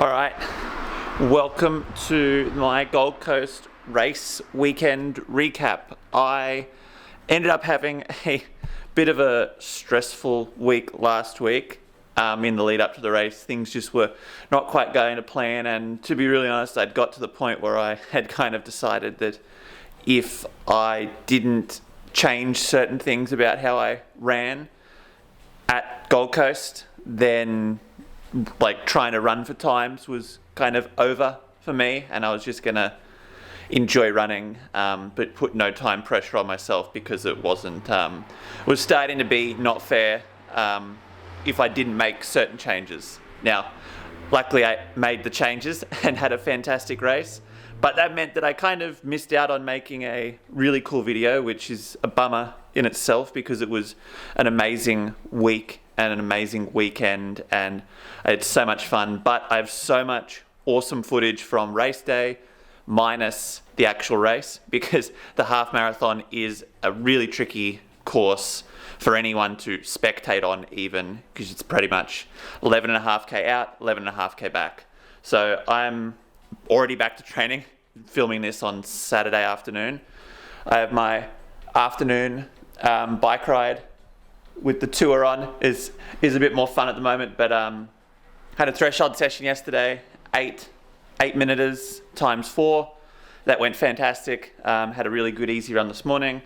All right, welcome to my Gold Coast race weekend recap. I ended up having a bit of a stressful week last week in the lead up to the race. Things just were not quite going to plan, and to be really honest, I'd got to the point where I had kind of decided that if I didn't change certain things about how I ran at Gold Coast, then like trying to run for times was kind of over for me, and I was just gonna enjoy running, but put no time pressure on myself because it wasn't was starting to be not fair if I didn't make certain changes. Now, luckily I made the changes and had a fantastic race, but that meant that I kind of missed out on making a really cool video, which is a bummer in itself because it was an amazing week and an amazing weekend, and I had so much fun. But I have so much awesome footage from race day minus the actual race, because the half marathon is a really tricky course for anyone to spectate on, even because it's pretty much 11.5k out, 11.5k back. So I'm already back to training, filming this on Saturday afternoon. I have my afternoon bike ride with the tour on. Is a bit more fun at the moment, but had a threshold session yesterday, 8 minuters times 4. That went fantastic. Had a really good easy run this morning,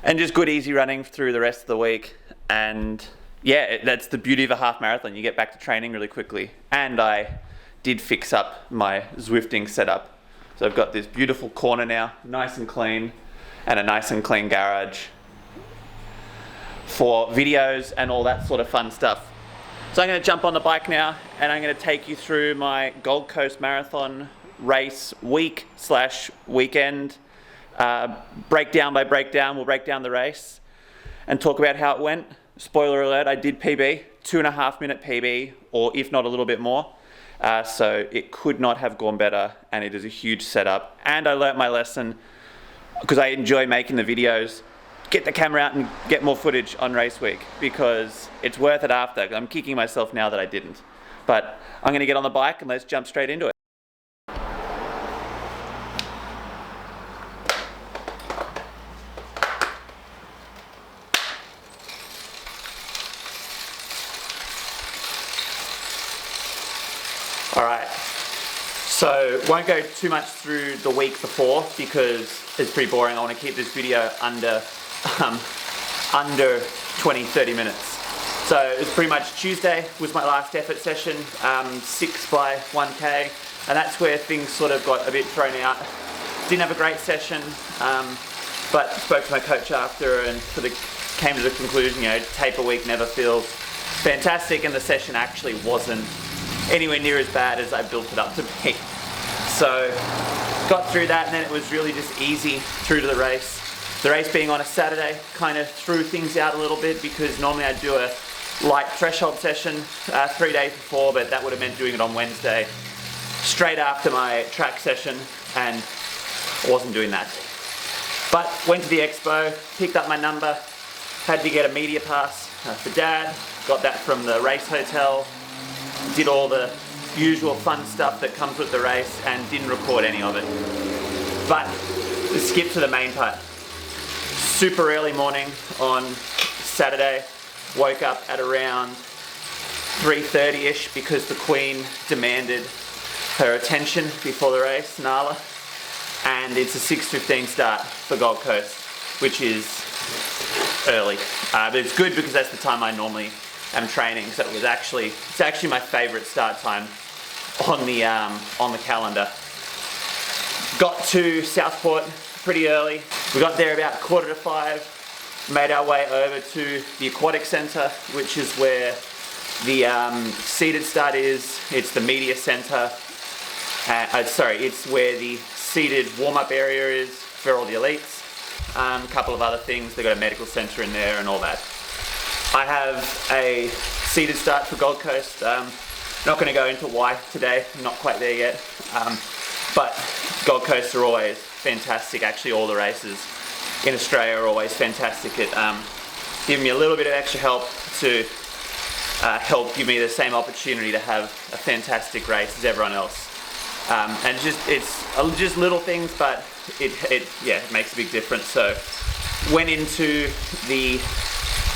and just good easy running through the rest of the week. And yeah, that's the beauty of a half marathon. You get back to training really quickly. And I did fix up my Zwifting setup. So I've got this beautiful corner now, nice and clean, and a nice and clean garage for videos and all that sort of fun stuff. So I'm going to jump on the bike now, and I'm going to take you through my Gold Coast Marathon race week/weekend. Breakdown by breakdown, we'll break down the race and talk about how it went. Spoiler alert, I did PB, 2.5 minute PB, or if not a little bit more. So it could not have gone better, and it is a huge setup. And I learnt my lesson, because I enjoy making the videos. Get the camera out and get more footage on race week, because it's worth it after. I'm kicking myself now that I didn't. But I'm going to get on the bike and let's jump straight into it. Alright, so won't go too much through the week before because it's pretty boring. I want to keep this video under 20-30 minutes. So it was pretty much Tuesday was my last effort session, 6 by 1k, and that's where things sort of got a bit thrown out. Didn't have a great session, but spoke to my coach after and sort of came to the conclusion, taper week never feels fantastic, and the session actually wasn't anywhere near as bad as I built it up to be. So got through that, and then it was really just easy through to the race. The race being on a Saturday kind of threw things out a little bit, because normally I'd do a light threshold session 3 days before, but that would have meant doing it on Wednesday straight after my track session, and I wasn't doing that. But went to the expo, picked up my number, had to get a media pass for Dad, got that from the race hotel, did all the usual fun stuff that comes with the race, and didn't record any of it. But let's skip to the main part. Super early morning on Saturday, woke up at around 3:30ish because the Queen demanded her attention before the race, Nala, and it's a 6:15 start for Gold Coast, which is early, but it's good because that's the time I normally am training. So it's actually my favourite start time on the calendar. Got to Southport pretty early. We got there about 4:45, made our way over to the aquatic centre, which is where the seated start is. It's the media centre. It's where the seated warm-up area is for all the elites. A couple of other things. They've got a medical centre in there and all that. I have a seated start for Gold Coast. Not going to go into why today, I'm not quite there yet. But Gold Coast are always fantastic. Actually, all the races in Australia are always fantastic at giving me a little bit of extra help to help give me the same opportunity to have a fantastic race as everyone else. And it's just little things, but it makes a big difference. So went into the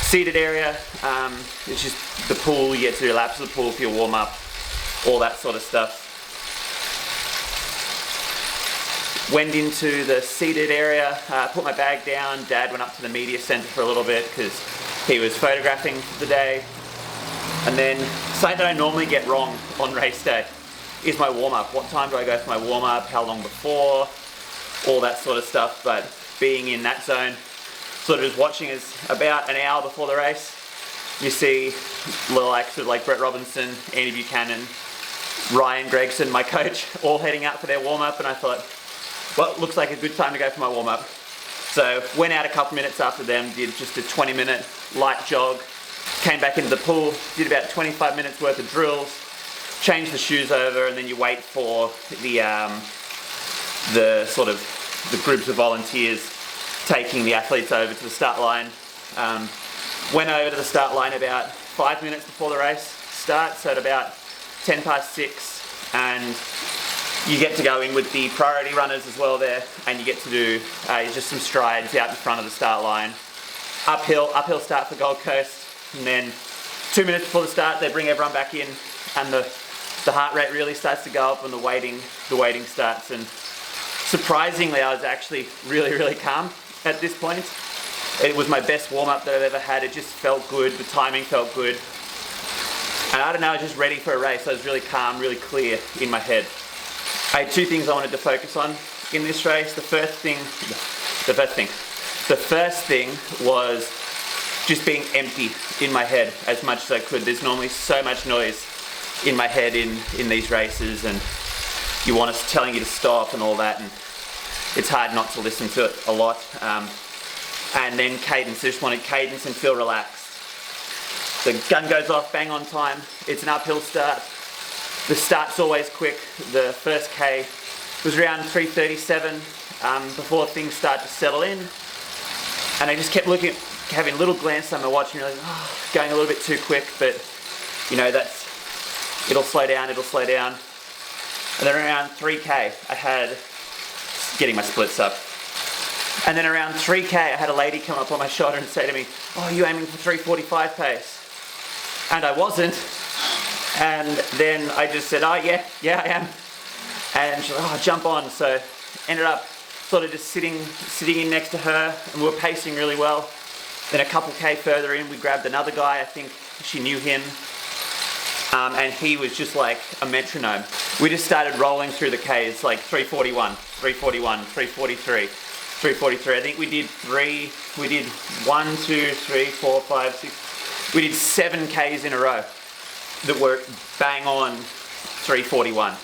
seated area. It's just the pool. You get to do laps of the pool for your warm up, all that sort of stuff. Went into the seated area, put my bag down. Dad went up to the media center for a little bit because he was photographing the day. And then something that I normally get wrong on race day is my warm-up. What time do I go for my warm-up? How long before? All that sort of stuff. But being in that zone, sort of just watching us about an hour before the race, you see little likes of like Brett Robinson, Andy Buchanan, Ryan Gregson, my coach, all heading out for their warm-up, and I thought, well, looks like a good time to go for my warm-up. So went out a couple minutes after them, did just a 20-minute light jog, came back into the pool, did about 25 minutes worth of drills, changed the shoes over, and then you wait for the sort of the groups of volunteers taking the athletes over to the start line. Went over to the start line about 5 minutes before the race starts, so at about 6:10, and you get to go in with the priority runners as well there, and you get to do just some strides out in front of the start line. Uphill start for Gold Coast, and then 2 minutes before the start they bring everyone back in, and the heart rate really starts to go up and the waiting starts. And surprisingly, I was actually really calm at this point. It was my best warm-up that I've ever had. It just felt good, the timing felt good, and I don't know, I was just ready for a race. I was really calm, really clear in my head. I had two things I wanted to focus on in this race. The first thing was just being empty in my head as much as I could. There's normally so much noise in my head in these races, and you want us telling you to stop and all that, and it's hard not to listen to it a lot. And then cadence. I just wanted cadence and feel relaxed. The gun goes off bang on time. It's an uphill start. The start's always quick. The first K was around 3:37 before things start to settle in. And I just kept looking, having a little glance on my watch and realizing, going a little bit too quick, but you know, it'll slow down. And then around 3K, I had, getting my splits up. And then around 3K, I had a lady come up on my shoulder and say to me, "Oh, you aiming for 3:45 pace?" And I wasn't. And then I just said, "Oh yeah, I am." And she's like, "Oh, jump on." So ended up sort of just sitting in next to her, and we were pacing really well. Then a couple K further in, we grabbed another guy. I think she knew him. And he was just like a metronome. We just started rolling through the Ks, like 3:41, 3:43. I think we did 1, 2, 3, 4, 5, 6. We did 7 Ks in a row that were bang on 3:41,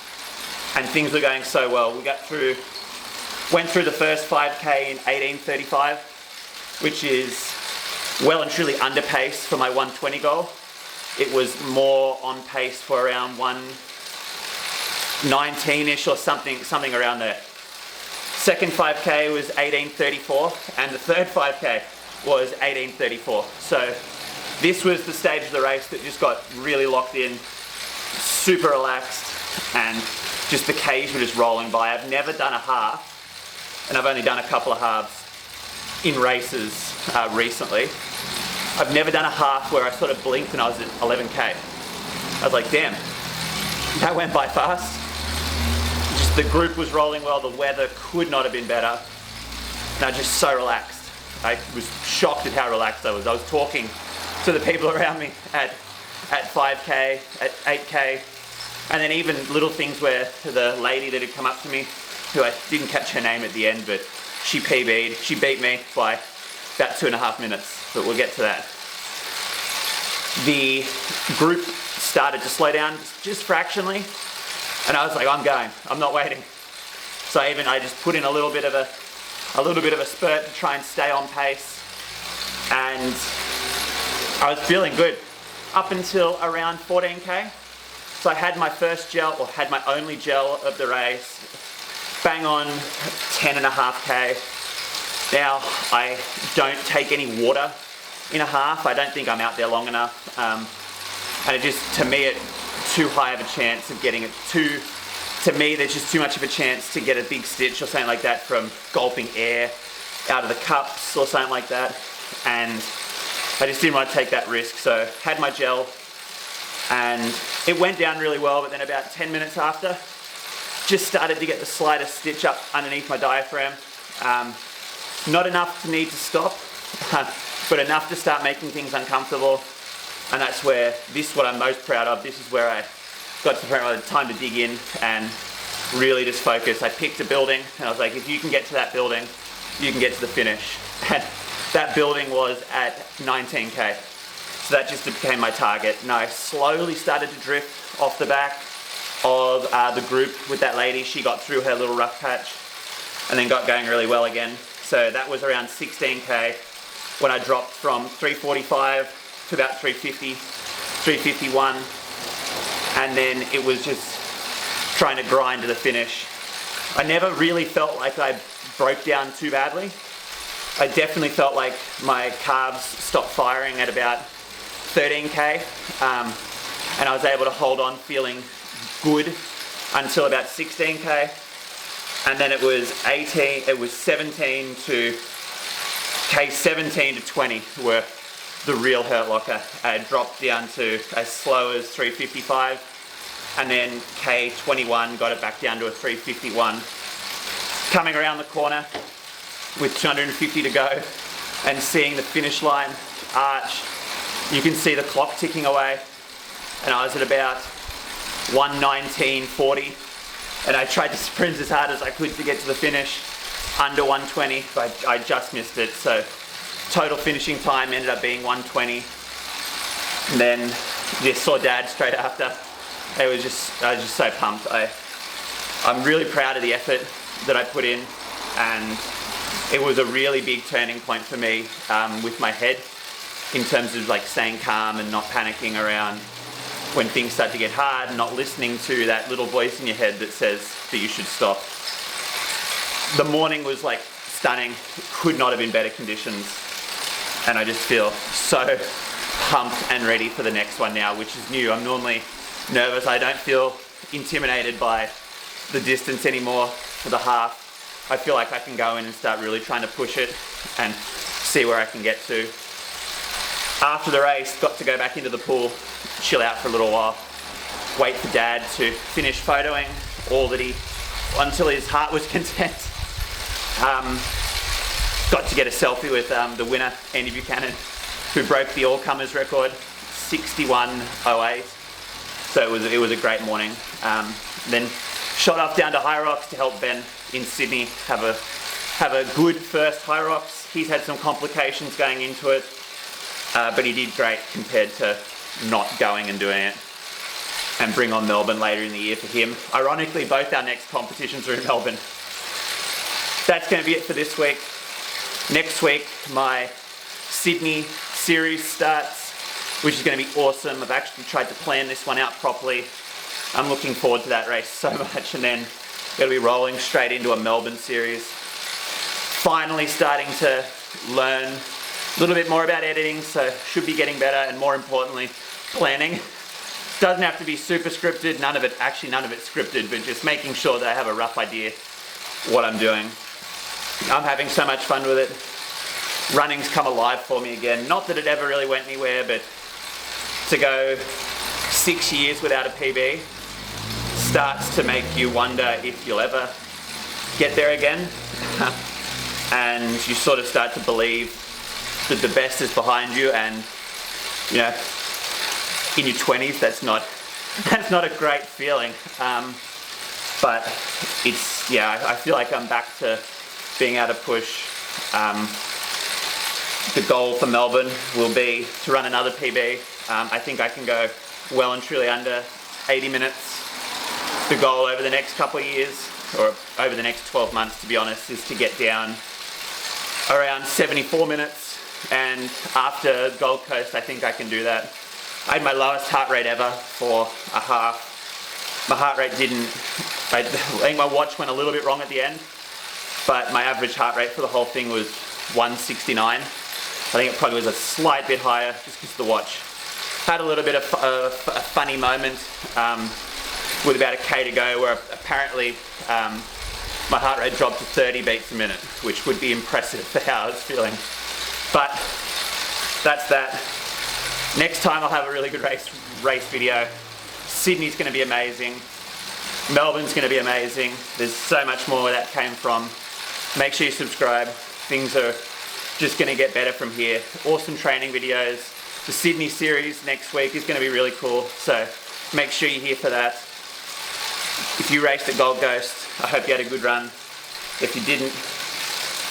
and things were going so well. We went through the first 5K in 18:35, which is well and truly under pace for my 120 goal. It was more on pace for around 119-ish or something around there. Second 5K was 18:34, and the third 5K was 18:34. So this was the stage of the race that just got really locked in, super relaxed, and just the Ks were just rolling by. I've never done a half, and I've only done a couple of halves in races recently. I've never done a half where I sort of blinked and I was at 11K. I was like, damn, that went by fast. Just the group was rolling well, the weather could not have been better, and I was just so relaxed. I was shocked at how relaxed I was. I was talking to the people around me at 5K, at 8K, and then even little things where the lady that had come up to me, who I didn't catch her name at the end, but she PB'd, she beat me by about 2.5 minutes, but we'll get to that. The group started to slow down just fractionally, and I was like, I'm going, I'm not waiting. So I just put in a little bit of a spurt to try and stay on pace, and I was feeling good up until around 14K. So I had my first gel, or had my only gel of the race, bang on 10.5K. Now, I don't take any water in a half. I don't think I'm out there long enough. and it just, to me, it too high of a chance of getting it to me, there's just too much of a chance to get a big stitch or something like that from gulping air out of the cups or something like that. And I just didn't want to take that risk. So had my gel and it went down really well, but then about 10 minutes after, just started to get the slightest stitch up underneath my diaphragm. Not enough to need to stop, but enough to start making things uncomfortable. And that's where, this is what I'm most proud of. This is where I got to the point where I had time to dig in and really just focus. I picked a building and I was like, if you can get to that building, you can get to the finish. And that building was at 19K. So that just became my target. And I slowly started to drift off the back of the group with that lady. She got through her little rough patch and then got going really well again. So that was around 16K when I dropped from 345 to about 350, 351. And then it was just trying to grind to the finish. I never really felt like I broke down too badly. I definitely felt like my calves stopped firing at about 13K, and I was able to hold on feeling good until about 16K, and then it was 17 to K17 to 20 were the real hurt locker. I dropped down to as slow as 355, and then K21 got it back down to a 351. Coming around the corner with 250 to go and seeing the finish line arch, you can see the clock ticking away, and I was at about 119.40, and I tried to sprint as hard as I could to get to the finish under 120, but I just missed it. So total finishing time ended up being 120. And then just saw Dad straight after. I was just so pumped. I'm really proud of the effort that I put in, and it was a really big turning point for me with my head in terms of like staying calm and not panicking around when things start to get hard, and not listening to that little voice in your head that says that you should stop. The morning was like stunning. Could not have been better conditions, and I just feel so pumped and ready for the next one now, which is new. I'm normally nervous. I don't feel intimidated by the distance anymore for the half. I feel like I can go in and start really trying to push it and see where I can get to. After the race, got to go back into the pool, chill out for a little while, wait for Dad to finish photoing until his heart was content. Got to get a selfie with the winner, Andy Buchanan, who broke the all-comers record, 61.08. So it was a great morning. Then shot off down to High Rocks to help Ben in Sydney have a good first High Rocks. He's had some complications going into it, but he did great compared to not going and doing it. And bring on Melbourne later in the year for him. Ironically, both our next competitions are in Melbourne. That's going to be it for this week. Next week, my Sydney series starts, which is going to be awesome. I've actually tried to plan this one out properly. I'm looking forward to that race so much, and then going to be rolling straight into a Melbourne series. Finally starting to learn a little bit more about editing, so should be getting better, and more importantly, planning. Doesn't have to be super scripted, none of it's scripted, but just making sure that I have a rough idea what I'm doing. I'm having so much fun with it. Running's come alive for me again. Not that it ever really went anywhere, but to go 6 years without a PB starts to make you wonder if you'll ever get there again. And you sort of start to believe that the best is behind you, and you know, in your 20s, that's not a great feeling. But it's, yeah, I feel like I'm back to being able to push. The goal for Melbourne will be to run another PB. I think I can go well and truly under 80 minutes. The goal over the next couple of years, or over the next 12 months to be honest, is to get down around 74 minutes. And after Gold Coast, I think I can do that. I had my lowest heart rate ever for a half. My heart rate I think my watch went a little bit wrong at the end, but my average heart rate for the whole thing was 169. I think it probably was a slight bit higher just because the watch Had a little bit of a funny moment with about a K to go where apparently my heart rate dropped to 30 beats a minute, which would be impressive for how I was feeling. But that's that. Next time I'll have a really good race video. Sydney's going to be amazing. Melbourne's going to be amazing. There's so much more where that came from. Make sure you subscribe. Things are just going to get better from here. Awesome training videos. The Sydney series next week is going to be really cool, so make sure you're here for that. If you raced at Gold Coast, I hope you had a good run. If you didn't,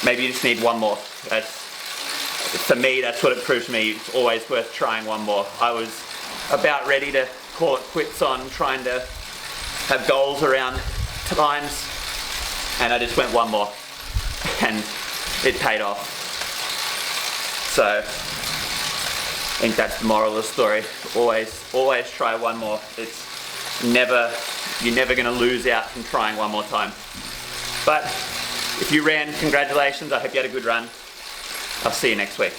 maybe you just need one more. For me, that's what it proved to me. It's always worth trying one more. I was about ready to call it quits on trying to have goals around times, and I just went one more, and it paid off. So I think that's the moral of the story. Always try one more. You're never going to lose out from trying one more time. But if you ran, congratulations. I hope you had a good run. I'll see you next week.